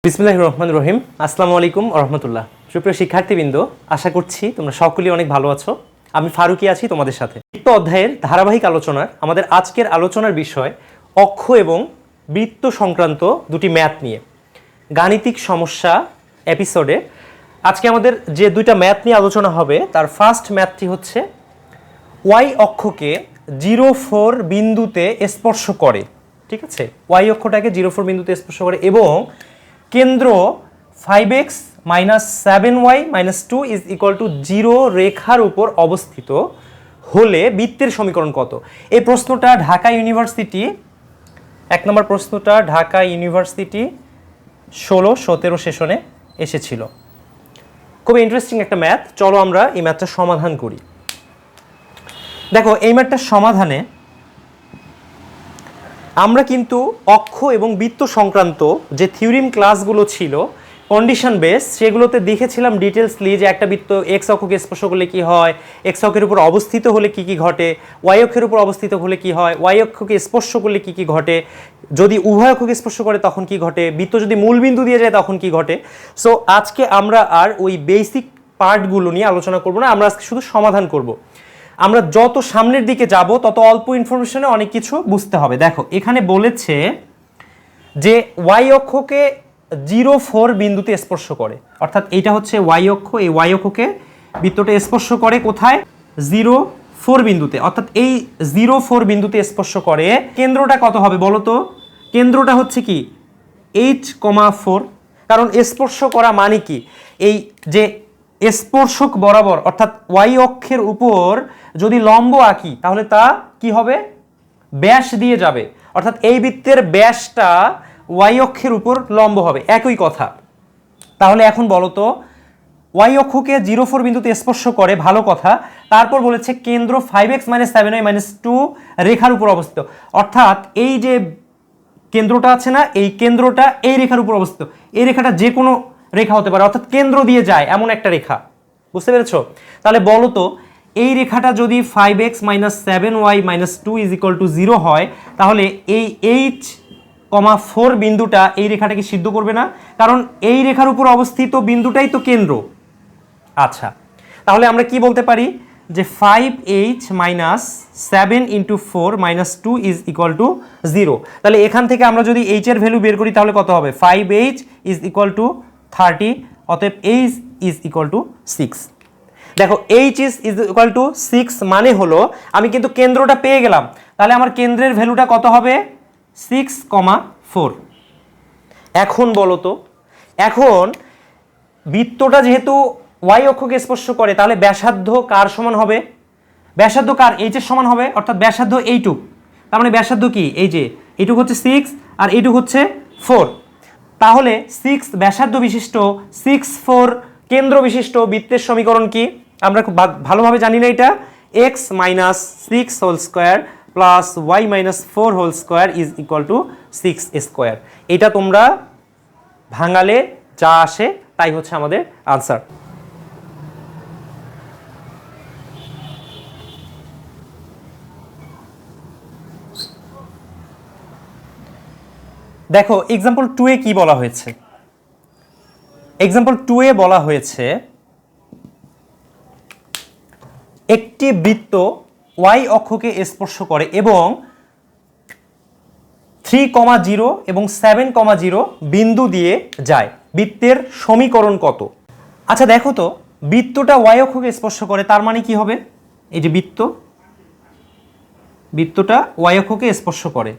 বিসমিল্লাহির রহমানির রহিম। আসসালামু আলাইকুম ওয়া রাহমাতুল্লাহ। সুপ্রিয় শিক্ষার্থীবৃন্দ, আশা করছি তোমরা সকলেই অনেক ভালো আছো। আমি ফারুকি আছি তোমাদের সাথে। বৃত্ত অধ্যায়ের ধারাবাহিক আলোচনার আমাদের আজকের আলোচনার বিষয় অক্ষ এবং বৃত্ত সংক্রান্ত দুটি ম্যাথ নিয়ে গাণিতিক সমস্যা এপিসোডে আজকে আমাদের যে দুইটা ম্যাথ নিয়ে আলোচনা হবে তার ফার্স্ট ম্যাথটি হচ্ছে ওয়াই অক্ষকে 0,4 বিন্দুতে স্পর্শ করে। ঠিক আছে, ওয়াই অক্ষটাকে 0,4 বিন্দুতে স্পর্শ করে এবং কেন্দ্র 5x - 7y - 2 is equal to 0 রেখার উপর অবস্থিত হলে বৃত্তের সমীকরণ কত? এই প্রশ্নটা ঢাকা ইউনিভার্সিটি 1 নম্বর প্রশ্নটা ঢাকা ইউনিভার্সিটি 16-17 সেশনে এসেছিল। খুব ইন্টারেস্টিং একটা ম্যাথ। চলো আমরা এই ম্যাথটা সমাধান করি। দেখো, এই ম্যাথটার সমাধানে আমরা কিন্তু অক্ষ এবং বৃত্ত সংক্রান্ত যে থিওরিম ক্লাসগুলো ছিল কন্ডিশন বেস, সেগুলোতে দেখেছিলাম ডিটেলসলি যে একটা বৃত্ত এক্স অক্ষকে স্পর্শ করলে কি হয়, এক্স অক্ষের উপর অবস্থিত হলে কি কি ঘটে, ওয়াই অক্ষের উপর অবস্থিত হলে কি হয়, ওয়াই অক্ষকে স্পর্শ করলে কি কি ঘটে, যদি উভয় অক্ষকে স্পর্শ করে তখন কি ঘটে, বৃত্ত যদি মূলবিন্দু দিয়ে যায় তখন কি ঘটে। সো আজকে আমরা আর ওই বেসিক পার্টগুলো নিয়ে আলোচনা করব না, আমরা আজকে শুধু সমাধান করব। আমরা যত সামনের দিকে যাব তত অল্প ইনফরমেশনে অনেক কিছু বুঝতে হবে। দেখো, এখানে বলেছে যে ওয়াই অক্ষকে 0,4 বিন্দুতে স্পর্শ করে, অর্থাৎ এইটা হচ্ছে ওয়াই অক্ষ। এই ওয়াই অক্ষকে বৃত্তটা স্পর্শ করে কোথায়? 0,4 বিন্দুতে, অর্থাৎ এই 0,4 বিন্দুতে স্পর্শ করে। কেন্দ্রটা কত হবে বলো তো? কেন্দ্রটা হচ্ছে কি h,4, কারণ স্পর্শ করা মানে কি, এই যে স্পর্শক বরাবর অর্থাৎ ওয়াই অক্ষের উপর যদি লম্ব আঁকি তাহলে তা কি হবে? ব্যাস দিয়ে যাবে, অর্থাৎ এই বৃত্তের ব্যাসটা ওয়াই অক্ষের উপর লম্ব হবে। একই কথা। তাহলে এখন বলো তো, ওয়াই অক্ষকে 0,4 বিন্দুতে স্পর্শ করে, ভালো কথা। তারপর বলেছে কেন্দ্র 5x - 7y - 2 রেখার উপর অবস্থিত, অর্থাৎ এই যে কেন্দ্রটা আছে না, এই কেন্দ্রটা এই রেখার উপর অবস্থিত। এই রেখাটা যে কোনো রেখা হতে পারে, অর্থাৎ কেন্দ্র দিয়ে যায় এমন একটা রেখা। বুঝতে পেরেছো? তাহলে বলো তো, এই রেখাটা যদি 5x - 7y - 2 is equal to 0 হয়, তাহলে এই h,4 বিন্দুটা এই রেখাটাকে সিদ্ধ করবে না? কারণ এই রেখার উপর অবস্থিত বিন্দুটাই তো কেন্দ্র। আচ্ছা, তাহলে আমরা কি বলতে পারি যে 5h - 7 × 4 - 2 ইজ ইকুয়াল টু 0। তাহলে এখান থেকে আমরা যদি h এর ভ্যালু বের করি তাহলে কত হবে? 5h ইজ ইকুয়াল টু 30, অতএব h ইজ ইকুয়াল টু 6। দেখো, h ইজ ইকুয়াল টু 6 মানে হলো আমি কিন্তু কেন্দ্রটা পেয়ে গেলাম। তাহলে আমার কেন্দ্রের ভ্যালুটা কত হবে? 6,4। এখন বলো তো, এখন বৃত্তটা যেহেতু ওয়াই অক্ষকে স্পর্শ করে, তাহলে ব্যাসার্ধ কার সমান হবে? ব্যাসার্ধ কার? এইচ এর সমান হবে, অর্থাৎ ব্যাসার্ধ এইটুক। তার মানে ব্যাসার্ধ কি? এই যে এইটুক হচ্ছে 6 আর এইটুক হচ্ছে 4। তাহলে 6 ব্যাসার্ধ বিশিষ্ট 6,4 কেন্দ্র বিশিষ্ট বৃত্তের সমীকরণ কি? আমরা খুব ভালোভাবে জানি না এটা। x - 6 whole square plus y - 4 whole square is equal to 6 square. এটা তোমরা ভাঙালে যা আসে তাই হচ্ছে আমাদের আনসার। দেখো, এক্সাম্পল 2 এ কি বলা হয়েছে? এক্সাম্পল 2 এ বলা হয়েছে একটি বৃত্ত ওয়াই অক্ষকে স্পর্শ করে এবং 3,0 এবং 7,0 বিন্দু দিয়ে যায়। বৃত্তের সমীকরণ কত? আচ্ছা দেখো তো, বৃত্তটা ওয়াই অক্ষকে স্পর্শ করে, তার মানে কি হবে? এই যে বৃত্তটা ওয়াই অক্ষকে স্পর্শ করে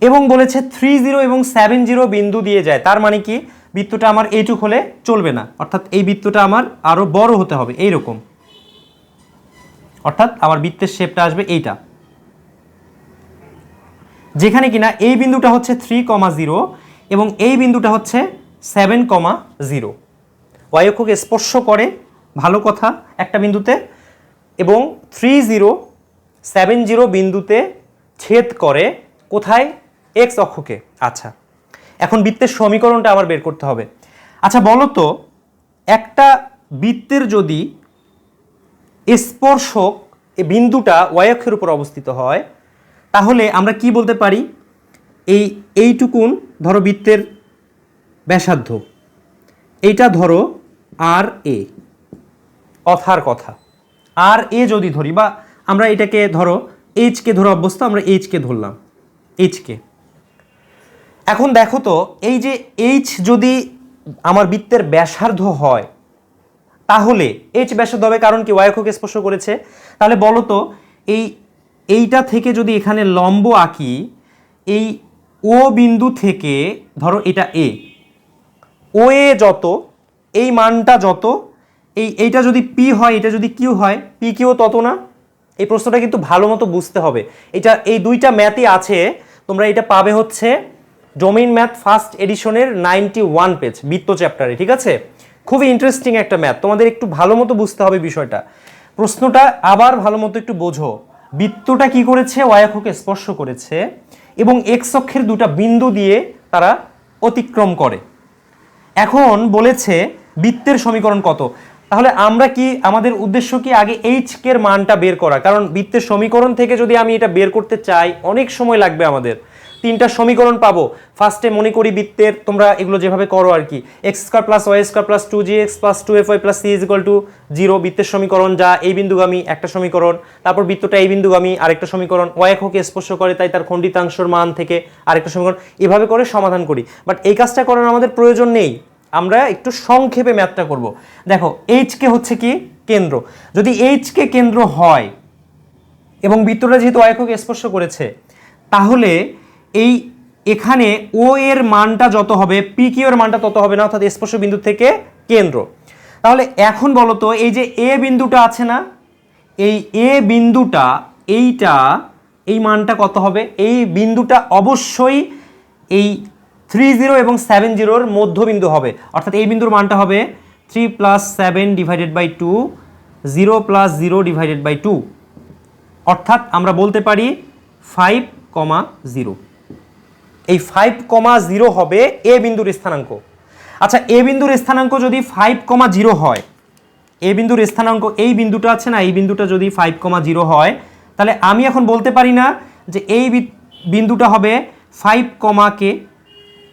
এবং বলেছে 30 এবং 70 বিন্দু দিয়ে যায়, তার মানে কি বৃত্তটা আমার এইটুক হলে চলবে না, অর্থাৎ এই বৃত্তটা আমার আরো বড় হতে হবে এইরকম, অর্থাৎ আমার বৃত্তের শেপটা আসবে এইটা, যেখানে কিনা এই বিন্দুটা হচ্ছে 3,0 এবং এই বিন্দুটা হচ্ছে 7,0। ওয়াই অক্ষকে স্পর্শ করে, ভালো কথা, একটা বিন্দুতে, এবং 30, 70 বিন্দুতে ছেদ করে কোথায়? এক্স অক্ষকে। আচ্ছা, এখন বৃত্তের সমীকরণটা আবার বের করতে হবে। আচ্ছা বলো তো, একটা বৃত্তের যদি স্পর্শক বিন্দুটা ওয়াই অক্ষের উপর অবস্থিত হয় তাহলে আমরা কি বলতে পারি? এইটুকুন ধরো বৃত্তের ব্যাসার্ধ, এইটা ধরো আর এ, কথার কথা আর এ যদি ধরি, বা আমরা এটাকে ধরো এইচকে ধরো অভ্যস্ত, আমরা এইচকে ধরলাম, এইচকে। এখন দেখো তো, এই যে এইচ যদি আমার বৃত্তের ব্যাসার্ধ হয় তাহলে এইচ ব্যাসার্ধ হবে, কারণ কি ওয়াই অক্ষকে স্পর্শ করেছে। তাহলে বলো তো, এইটা থেকে যদি এখানে লম্ব আঁকি, এই ও বিন্দু থেকে ধরো এটা এ, ও এ যত, এই মানটা যত, এইটা যদি পি হয়, এটা যদি কিউ হয়, পি কিউ তত না? এই প্রশ্নটা কিন্তু ভালো মতো বুঝতে হবে। এই দুইটা ম্যাথই আছে, তোমরা এটা পাবে হচ্ছে ডোমেইন ম্যাথ ফার্স্ট এডিশনের 91 পেজ বৃত্ত চ্যাপ্টারে, ঠিক আছে? খুবই ইন্টারেস্টিং একটা ম্যাথ, তোমাদের একটু ভালো মতো বুঝতে হবে বিষয়টা। প্রশ্নটা আবার ভালো মতো একটু বোঝো। বৃত্তটা কি করেছে? ওয়াই অক্ষকে স্পর্শ করেছে এবং এক্স অক্ষের দুটা বিন্দু দিয়ে তারা অতিক্রম করে। এখন বলেছে বৃত্তের সমীকরণ কত? তাহলে আমরা কি, আমাদের উদ্দেশ্য কি আগে এইচ এর মানটা বের করা, কারণ বৃত্তের সমীকরণ থেকে যদি আমি এটা বের করতে চাই অনেক সময় লাগবে আমাদের। তিনটা সমীকরণ পাবো। ফার্স্টে মনে করি বৃত্তের, তোমরা এগুলো যেভাবে করো আর কি, X square plus Y square plus 2gx plus 2fy plus C is equal to 0 বৃত্তের সমীকরণ, যা এই বিন্দুগামী একটা সমীকরণ। তারপর বৃত্তটা এই বিন্দুগামী আরেকটা সমীকরণ, ওয়াই অক্ষকে স্পর্শ করে তাই তার খণ্ডিতাংশের মান থেকে আরেকটা সমীকরণ, এভাবে করে সমাধান করি। বাট এই কাজটা করার আমাদের প্রয়োজন নেই, আমরা একটু সংক্ষেপে ম্যাথটা করব। দেখো এইচ কে হচ্ছে কি কেন্দ্র, যদি এইচ কে কেন্দ্র হয় এবং বৃত্তটা যেহেতু ওয়াই অক্ষকে স্পর্শ করেছে, তাহলে এখানে ও এর মানটা যত হবে পি কিউ এর মানটা তত হবে না, অর্থাৎ স্পর্শ বিন্দু থেকে কেন্দ্র। তাহলে এখন বলো তো, এই যে এ বিন্দুটা আছে না, এই এ বিন্দুটা, এই মানটা কত হবে? এই বিন্দুটা অবশ্যই এই 30 এবং 70 মধ্যবিন্দু হবে, অর্থাৎ এই বিন্দুর মানটা হবে 3 + 7 ডিভাইডেড বাই 2, 0 + 0 ডিভাইডেড বাই 2, অর্থাৎ আমরা বলতে পারি 5,0। এই 5,0 হবে এ বিন্দুর স্থানাঙ্ক। আচ্ছা, এ বিন্দুর স্থানাঙ্ক যদি 5,0 হয়, এ বিন্দুর স্থানাঙ্ক, এই বিন্দুটা আছে না, এই বিন্দুটা যদি 5,0 হয়, তাহলে আমি এখন বলতে পারি না যে এই বিন্দুটা হবে 5, কে?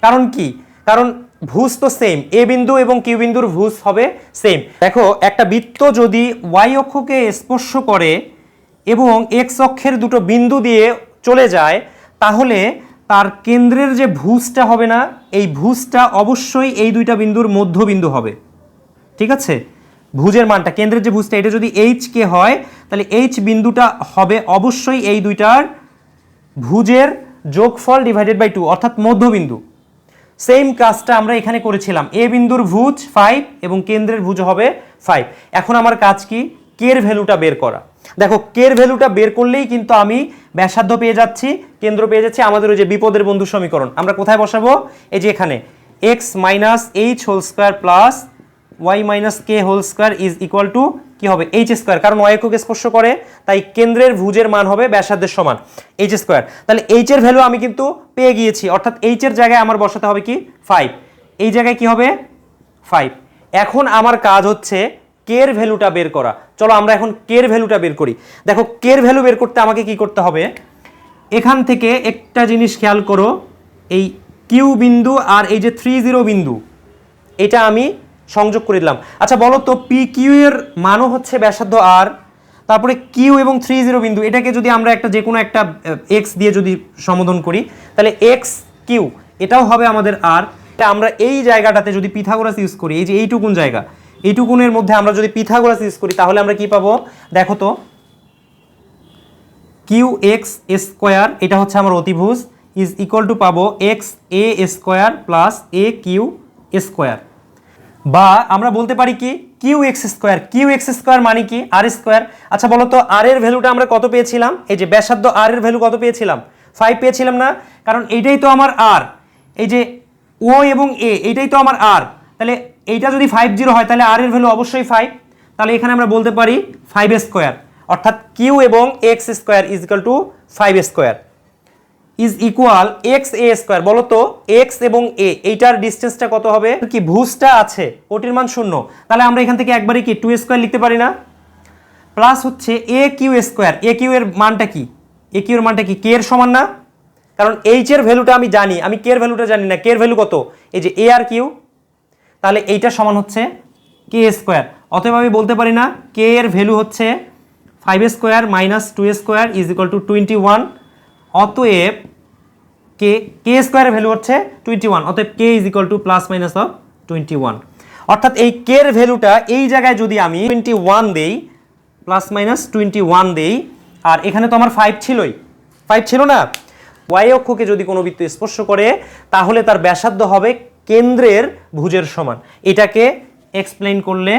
কারণ কি? কারণ ভুজ তো সেম, এ বিন্দু এবং কিউ বিন্দুর ভুজ হবে সেম। দেখো, একটা বৃত্ত যদি ওয়াই অক্ষকে স্পর্শ করে এবং এক্স অক্ষের দুটো বিন্দু দিয়ে চলে যায়, তাহলে তার কেন্দ্রের যে ভুজটা হবে না, এই ভুজটা অবশ্যই এই দুইটা বিন্দুর মধ্যবিন্দু হবে, ঠিক আছে? ভুজের মানটা, কেন্দ্রের যে ভুজটা, এটা যদি এইচ কে হয়, তাহলে এইচ বিন্দুটা হবে অবশ্যই এই দুইটার ভুজের যোগফল ডিভাইডেড বাই 2, অর্থাৎ মধ্যবিন্দু। সেম কাজটা আমরা এখানে করেছিলাম, এ বিন্দুর ভুজ 5 এবং কেন্দ্রের ভুজ হবে 5। এখন আমার কাজ কি? কের ভ্যালুটা বের করা। দেখো, কের ভ্যালুটা বের করলেই কিন্তু আমি ব্যাসার্ধ পেয়ে যাচ্ছি, কেন্দ্র পেয়ে যাচ্ছি। আমাদের ওই যে বিপদের বন্ধু সমীকরণ আমরা কোথায় বসাবো? এই যে এখানে, X minus H whole square plus Y minus K whole square is equal to কি হবে? এইচ স্কোয়ার, কারণ ওয়াই এককে স্পর্শ করে তাই কেন্দ্রের ভুজের মান হবে ব্যাসার্ধের সমান এইচ স্কোয়ার। তাহলে এইচ এর ভ্যালু আমি কিন্তু পেয়ে গিয়েছি, অর্থাৎ এইচ এর জায়গায় আমার বসাতে হবে কি? 5। এই জায়গায় কি হবে? 5। এখন আমার কাজ হচ্ছে কের ভ্যালুটা বের করা। চলো আমরা এখন কের ভ্যালুটা বের করি। দেখো, কের ভ্যালু বের করতে আমাকে কি করতে হবে? এখান থেকে একটা জিনিস খেয়াল করো, এই কিউ বিন্দু আর এই যে 30 বিন্দু, এটা আমি সংযোগ করে দিলাম। আচ্ছা বলো তো, পি কিউ এর মানও হচ্ছে ব্যাসার্ধ আর, তারপরে কিউ এবং 30 বিন্দু, এটাকে যদি আমরা একটা যে কোনো একটা এক্স দিয়ে যদি সম্বোধন করি, তাহলে এক্স কিউ এটাও হবে আমাদের আর। এটা আমরা এই জায়গাটাতে যদি পিথাগোরাস ইউজ করি, এই যে এইটুকুন জায়গা, এইটুকুনের মধ্যে আমরা যদি পিথাগোরাস ইউজ করি, তাহলে আমরা কি পাবো? দেখো তো, কিউ এক্স স্কোয়ার, এটা হচ্ছে আমার অতিভুজ, ইজ ইকুয়াল টু পাবো X A square plus A Q square. বা আমরা বলতে পারি কি? Q X square. Q X square মানে কি? আর স্কোয়ার। আচ্ছা বলো তো, আর এর ভ্যালুটা আমরা কত পেয়েছিলাম? এই যে ব্যাসার্ধ আর এর ভ্যালু কত পেয়েছিলাম? 5 পেয়েছিলাম না? কারণ এইটাই তো আমার আর, এই যে ও এবং এ, এইটাই তো আমার আর। তাহলে এইটা যদি 50 হয়, তাহলে আর এর ভ্যালু অবশ্যই 5। তাহলে এখানে আমরা বলতে পারি 5 স্কোয়ার, অর্থাৎ কিউ এবং x square is equal two 5 square is equal x A square. বলো তো, এক্স এবং এ, এইটার ডিস্টেন্সটা কত হবে? কি ভুজটা আছে, ওটির মান 0, তাহলে আমরা এখান থেকে একবারে কি 2 স্কোয়ার লিখতে পারি না? প্লাস হচ্ছে এ কিউ স্কোয়ার। এ কিউ এর মানটা কি? এ কিউ এর মানটা কি? কে এর সমান না? কারণ এইচ এর ভ্যালুটা আমি জানি, আমি কে এর ভ্যালুটা জানি না। কে এর ভ্যালু কত? এই যে এ আর কিউ, তাহলে এইটা সমান হচ্ছে কে স্কোয়ার। অতএব আমি বলতে পারি না কে এর ভ্যালু হচ্ছে 5 square minus 2 square is equal to 21। অতএব কে স্কোয়ারের ভ্যালু হচ্ছে 21, অতএব K is equal to plus minus of 21। অর্থাৎ এই কে এর ভ্যালুটা এই জায়গায় যদি আমি 21 দেই, প্লাস মাইনাস 21 দেই, আর এখানে তো আমার 5 ছিলই, 5 ছিল না। ওয়াই অক্ষকে যদি কোনো বৃত্ত স্পর্শ করে তাহলে তার ব্যাসার্ধ হবে কেন্দ্রের ভুজের সমান। এটাকে এক্সপ্লেইন করলে,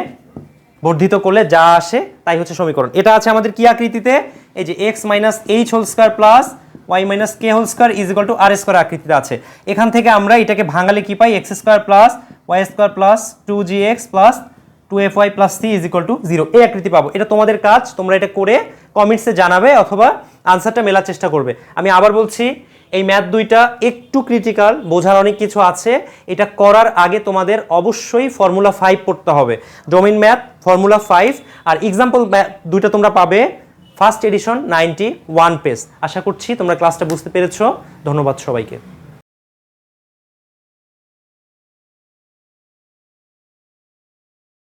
বর্ধিত করলে যা আসে তাই হচ্ছে সমীকরণ। এটা আছে আমাদের কি আকৃতিতে? এই যে X minus H whole square plus Y minus K whole square is equal to R square আকৃতিতে আছে। এখান থেকে আমরা এটাকে ভাঙালে কি পাই? X square plus Y square plus 2gx plus 2fy plus C is equal to 0, এই আকৃতি পাবো। এটা তোমাদের কাজ, তোমরা এটা করে কমেন্টসে জানাবে অথবা আনসারটা মেলার চেষ্টা করবে। আমি আবার বলছি, এই ম্যাথ দুইটা একটু ক্রিটিক্যাল, বোঝার অনেক কিছু আছে। এটা করার আগে তোমাদের অবশ্যই ফর্মুলা 5 পড়তে হবে, ডোমেইন ম্যাথ ফর্মুলা 5। আর এক্সাম্পল দুইটা তোমরা পাবে ফার্স্ট এডিশন 91 পেজ। আশা করছি তোমরা ক্লাসটা বুঝতে পেরেছো। ধন্যবাদ সবাইকে।